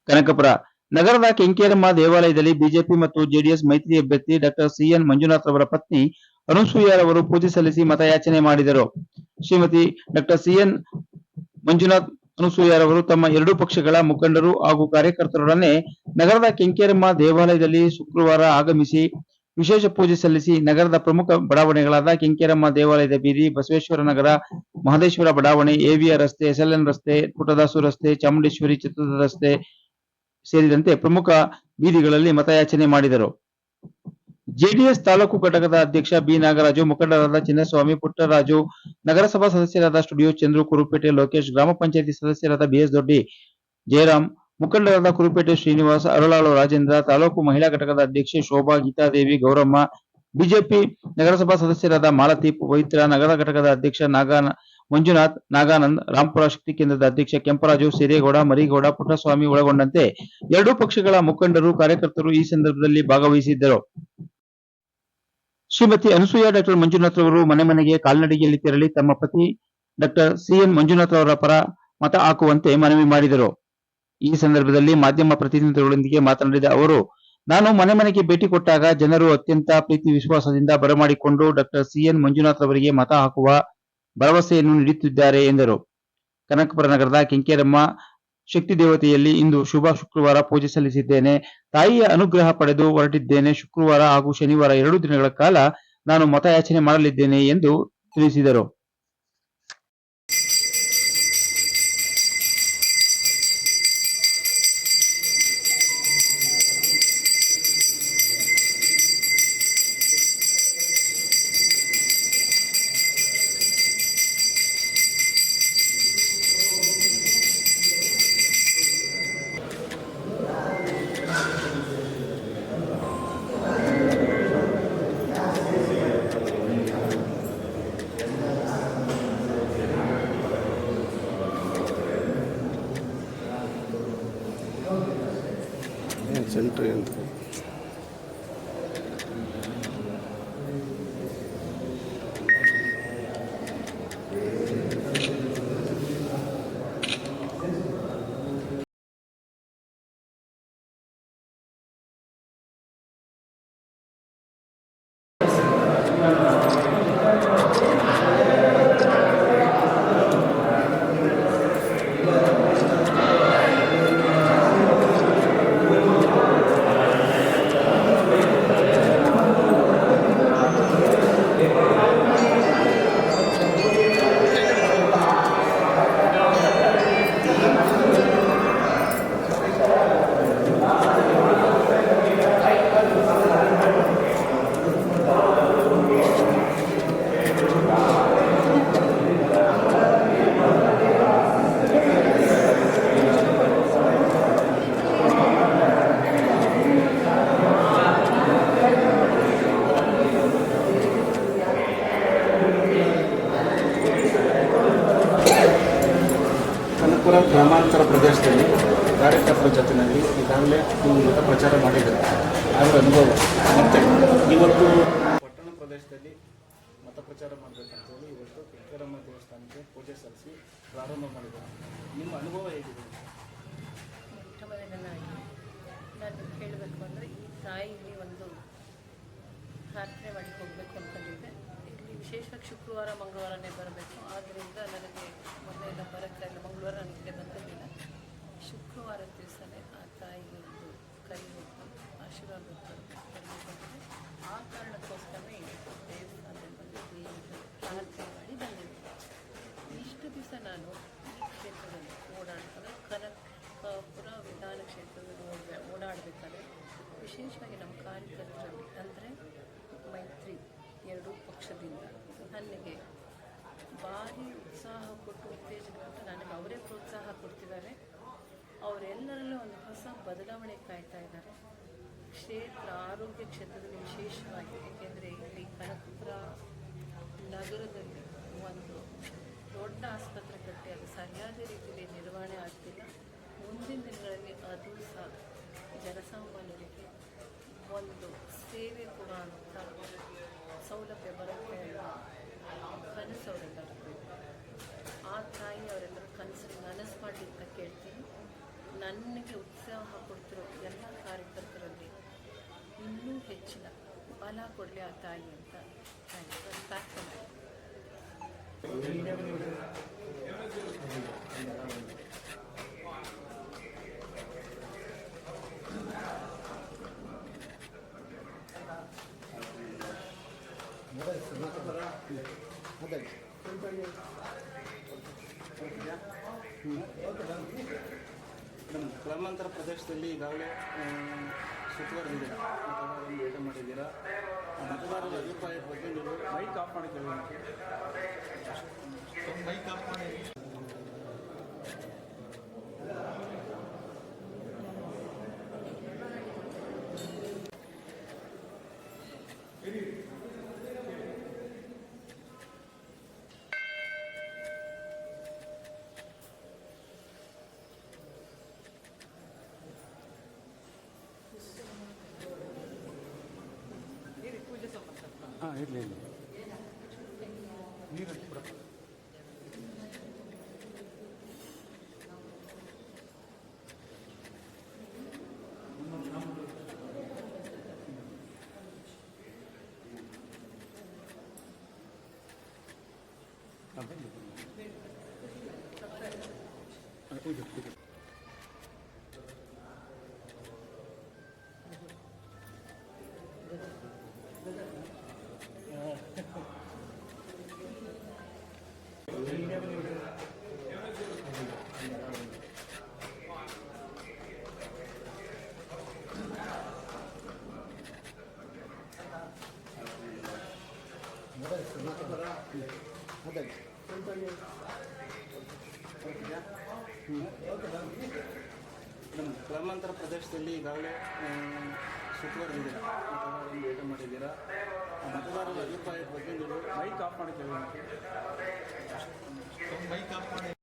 ಕನಕಪುರ ನಗರದ ಕೆಂಕೇರಮ್ಮ ದೇವಾಲಯದಲ್ಲಿ ಬಿಜೆಪಿ ಮತ್ತು ಜೆಡಿಎಸ್ ಮೈತ್ರಿ ಅಭ್ಯರ್ಥಿ ಡಾಕ್ಟರ್ ಸಿಎನ್ ಮಂಜುನಾಥ್ ಅವರ ಪತ್ನಿ ಅನುಸೂಯರವರು ಪೂಜೆ ಸಲ್ಲಿಸಿ ಮತಯಾಚನೆ ಮಾಡಿದರು. ಶ್ರೀಮತಿ ಡಾಕ್ಟರ್ ಸಿಎನ್ ಮಂಜುನಾಥ್ ಅನುಸೂಯರವರು ತಮ್ಮ ಎರಡೂ ಪಕ್ಷಗಳ ಮುಖಂಡರು ಹಾಗೂ ಕಾರ್ಯಕರ್ತರೊಡನೆ ನಗರದ ಕೆಂಕೇರಮ್ಮ ದೇವಾಲಯದಲ್ಲಿ ಶುಕ್ರವಾರ ಆಗಮಿಸಿ ವಿಶೇಷ ಪೂಜೆ ಸಲ್ಲಿಸಿ ನಗರದ ಪ್ರಮುಖ ಬಡಾವಣೆಗಳಾದ ಕೆಂಕೇರಮ್ಮ ದೇವಾಲಯದ ಬೀದಿ, ಬಸವೇಶ್ವರ ನಗರ, ಮಹದೇಶ್ವರ ಬಡಾವಣೆ, ಎವಿಆರ್ ರಸ್ತೆ, ಎಸ್ಎಲ್ಎನ್ ರಸ್ತೆ, ಪುಟ್ಟದಾಸು ರಸ್ತೆ, ಚಾಮುಂಡೇಶ್ವರಿ ಚಿತ್ರದ ರಸ್ತೆ ಸೇರಿದಂತೆ ಪ್ರಮುಖ ಬೀದಿಗಳಲ್ಲಿ ಮತಯಾಚನೆ ಮಾಡಿದರು. ಜೆಡಿಎಸ್ ತಾಲೂಕು ಘಟಕದ ಅಧ್ಯಕ್ಷ ಬಿ ನಾಗರಾಜು, ಮುಖಂಡರಾದ ಚಿನ್ನಸ್ವಾಮಿ, ಪುಟ್ಟರಾಜು, ನಗರಸಭಾ ಸದಸ್ಯರಾದ ಸ್ಟುಡಿಯೋ ಚಂದ್ರು, ಕುರುಪೇಟೆ ಲೋಕೇಶ್, ಗ್ರಾಮ ಪಂಚಾಯಿತಿ ಸದಸ್ಯರಾದ ಬಿಎಸ್ ದೊಡ್ಡಿ, ಜಯರಾಮ್, ಮುಖಂಡರಾದ ಕುರುಪೇಟೆ ಶ್ರೀನಿವಾಸ, ಅರಳಾಳು ರಾಜೇಂದ್ರ, ತಾಲೂಕು ಮಹಿಳಾ ಘಟಕದ ಅಧ್ಯಕ್ಷೆ ಶೋಭಾ, ಗೀತಾದೇವಿ, ಗೌರಮ್ಮ, ಬಿಜೆಪಿ ನಗರಸಭಾ ಸದಸ್ಯರಾದ ಮಾಲತಿ, ಪವಿತ್ರ, ನಗರ ಘಟಕದ ಅಧ್ಯಕ್ಷ ಮಂಜುನಾಥ್, ನಾಗಾನಂದ್, ರಾಂಪುರ ಶಕ್ತಿ ಕೇಂದ್ರದ ಅಧ್ಯಕ್ಷ ಕೆಂಪರಾಜು, ಸೇರೇಗೌಡ, ಮರಿಗೌಡ, ಪುಟ್ಟಸ್ವಾಮಿ ಒಳಗೊಂಡಂತೆ ಎರಡೂ ಪಕ್ಷಗಳ ಮುಖಂಡರು, ಕಾರ್ಯಕರ್ತರು ಈ ಸಂದರ್ಭದಲ್ಲಿ ಭಾಗವಹಿಸಿದ್ದರು. ಶ್ರೀಮತಿ ಅನುಸೂಯ ಡಾಕ್ಟರ್ ಮಂಜುನಾಥ್ ಅವರು ಮನೆ ಮನೆಗೆ ಕಾಲ್ನಡಿಗೆಯಲ್ಲಿ ತೆರಳಿ ತಮ್ಮ ಪತಿ ಡಾಕ್ಟರ್ ಸಿಎನ್ ಮಂಜುನಾಥ್ ಅವರ ಪರ ಮತ ಹಾಕುವಂತೆ ಮನವಿ ಮಾಡಿದರು. ಈ ಸಂದರ್ಭದಲ್ಲಿ ಮಾಧ್ಯಮ ಪ್ರತಿನಿಧಿಗಳೊಂದಿಗೆ ಮಾತನಾಡಿದ ಅವರು, ನಾನು ಮನೆ ಮನೆಗೆ ಭೇಟಿ ಕೊಟ್ಟಾಗ ಜನರು ಅತ್ಯಂತ ಪ್ರೀತಿ ವಿಶ್ವಾಸದಿಂದ ಬರಮಾಡಿಕೊಂಡು ಡಾಕ್ಟರ್ ಸಿಎನ್ ಮಂಜುನಾಥ್ ಅವರಿಗೆ ಮತ ಹಾಕುವ ಭರವಸೆಯನ್ನು ನೀಡುತ್ತಿದ್ದಾರೆ ಎಂದರು. ಕನಕಪುರ ನಗರದ ಕೆಂಕೇರಮ್ಮ ಶಕ್ತಿ ದೇವತೆಯಲ್ಲಿ ಇಂದು ಶುಭ ಶುಕ್ರವಾರ ಪೂಜೆ ಸಲ್ಲಿಸಿದ್ದೇನೆ. ತಾಯಿಯ ಅನುಗ್ರಹ ಪಡೆದು ಹೊರಟಿದ್ದೇನೆ. ಶುಕ್ರವಾರ ಹಾಗೂ ಶನಿವಾರ 2 ದಿನಗಳ ಕಾಲ ನಾನು ಮತಯಾಚನೆ ಮಾಡಲಿದ್ದೇನೆ ಎಂದು ತಿಳಿಸಿದರು. ಸೆಂಟ್ರಿ ಅಂತ ಗ್ರಾಮಾಂತರ ಪ್ರದೇಶದಲ್ಲಿ ಕಾರ್ಯಕರ್ತರ ಜೊತೆಯಲ್ಲಿ ಈಗಾಗಲೇ ಮತ ಪ್ರಚಾರ ಮಾಡಿದ್ದಾರೆ. ಅವರ ಅನುಭವ ಮತ್ತು ಇವತ್ತು ಪಟ್ಟಣ ಪ್ರದೇಶದಲ್ಲಿ ಮತ ಪ್ರಚಾರ ಮಾಡಬೇಕಂತೇಳಿ ಇವತ್ತು ಕೆಂಕೇರಮ್ಮ ದೇವಸ್ಥಾನಕ್ಕೆ ಪೂಜೆ ಸಲ್ಲಿಸಿ ಪ್ರಾರಂಭ ಮಾಡಿದ್ದಾರೆ. ನಿಮ್ಮ ಅನುಭವ ಹೇಗಿದೆ? ಮೊಟ್ಟ ಮೊದಲನಾಗಿ ನಾನು ಹೇಳಬೇಕು ಅಂದರೆ ಈ ತಾಯಿಗೆ ಒಂದು ಪ್ರಾರ್ಥನೆ ಮಾಡಿ ಹೋಗಬೇಕು ಅಂತಂದಿದ್ದೆ. ಇಲ್ಲಿ ವಿಶೇಷವಾಗಿ ಶುಕ್ರವಾರ ಮಂಗಳವಾರನೇ ಬರಬೇಕು. ಆದ್ದರಿಂದ ನನಗೆ ಮೊದಲೆಲ್ಲ ಬರೋಕ್ಕಾಗಲ್ಲ. ಮಂಗಳವಾರ ನನಗೆ ಬಂದಿರಲಿಲ್ಲ. ಶುಕ್ರವಾರ ದಿವಸನೇ ಆ ತಾಯಿಗೆ ಒಂದು ಕೈ ಹೊತ್ತು ಆಶೀರ್ವಾದ ಬರಬೇಕಂದ್ರೆ ಆ ಕಾರಣಕ್ಕೋಸ್ಕರನೇ ದೇವಸ್ಥಾನದಲ್ಲಿ ಬಂದು ದೇವರಿಗೆ ಪ್ರಾರ್ಥನೆ ಮಾಡಿ ಬಂದಿದ್ದೆ. ಇಷ್ಟು ದಿವಸ ನಾನು ಈ ಕ್ಷೇತ್ರದಲ್ಲಿ ಓಡಾಡ್ತಾರೆ ಕನಕಪುರ ವಿಧಾನ ಕ್ಷೇತ್ರದಲ್ಲಿ ಓಡಾಡಬೇಕಾದ್ರೆ ವಿಶೇಷವಾಗಿ ನಮ್ಮ ಕಾರ್ಯಕರ್ತರಲ್ಲಿ ಅಂದರೆ ಮೈತ್ರಿ ಎರಡೂ ಪಕ್ಷದಿಂದ ನನಗೆ ಭಾರಿ ಉತ್ಸಾಹ ಕೊಟ್ಟು ಉತ್ತೇಜನ ಕೊಟ್ಟು ನನಗೆ ಅವರೇ ಪ್ರೋತ್ಸಾಹ ಕೊಡ್ತಿದ್ದಾರೆ. ಅವರೆಲ್ಲರಲ್ಲೂ ಒಂದು ಹೊಸ ಬದಲಾವಣೆ ಕಾಯ್ತಾ ಇದ್ದಾರೆ. ಆರೋಗ್ಯ ಕ್ಷೇತ್ರದಲ್ಲಿ ವಿಶೇಷವಾಗಿ, ಏಕೆಂದರೆ ಇಲ್ಲಿ ಕನಕಪುರ ನಗರದಲ್ಲಿ ಒಂದು ದೊಡ್ಡ ಆಸ್ಪತ್ರೆ ಕಟ್ಟಿ ಅದು ಸರಿಯಾದ ರೀತಿಯಲ್ಲಿ ನಿರ್ವಹಣೆ ಆಗ್ತಿಲ್ಲ. ಮುಂದಿನ ದಿನಗಳಲ್ಲಿ ಅದು ಸಹ ಜನಸಾಮಾನ್ಯರಿಗೆ ಒಂದು ಸೇವೆ ಕೊಡುವಂಥ ಸೌಲಭ್ಯ ಬರುತ್ತೆ ಅನ್ನೋ ಕನಸು ಅವರೆಲ್ಲರೂ. ಆ ತಾಯಿ ಅವರೆಲ್ಲರೂ ಕನಸು ನನಸು ಮಾಡಲಿ ಅಂತ ಕೇಳ್ತೀನಿ. ನನಗೆ ಉತ್ಸಾಹ ಕೊಡ್ತಿರೋ ಎಲ್ಲ ಕಾರ್ಯಕರ್ತರಲ್ಲಿ ಇನ್ನೂ ಹೆಚ್ಚಿನ ಬಲ ಕೊಡಲಿ ಆ ತಾಯಿ ಅಂತ ನಾನು ಪ್ರಾರ್ಥನೆ ನಮ್ಮ ಗ್ರಾಮಾಂತರ ಪ್ರದೇಶದಲ್ಲಿ ಈಗಾಗಲೇ ಸುತ್ತುವರೆದಿದೆ ಮತದಾರರನ್ನು ಭೇಟಿ ಮಾಡಿದ್ದೀರಾ. ಮತದಾರರ ಅಭಿಪ್ರಾಯದ ಬಗ್ಗೆ ನೀವು ಮೈಕ್ ಆಫ್ ಮಾಡಿದ್ದೀವಿ. ಮೈಕ್ ಆಫ್ ಮಾಡಿ. ಹಾಂ ಇರಲಿ ನೀರು ಬಿಡಪ್ಪ. ನಮ್ಮ ಗ್ರಾಮಾಂತರ ಪ್ರದೇಶದಲ್ಲಿ ಈಗಾಗಲೇ ಸುತ್ತುವರೆದಿದೆ ಮತದಾರರನ್ನು ಭೇಟಿ ಮಾಡಿದ್ದೀರಾ. ಮತದಾರರ ಅಭಿಪ್ರಾಯದ ಬಗ್ಗೆ ನೀವು ಮೈಕ್ ಆಫ್ ಮಾಡಿದ್ದೀವಿ. ಮೈಕ್ ಆಫ್ ಮಾಡಿ.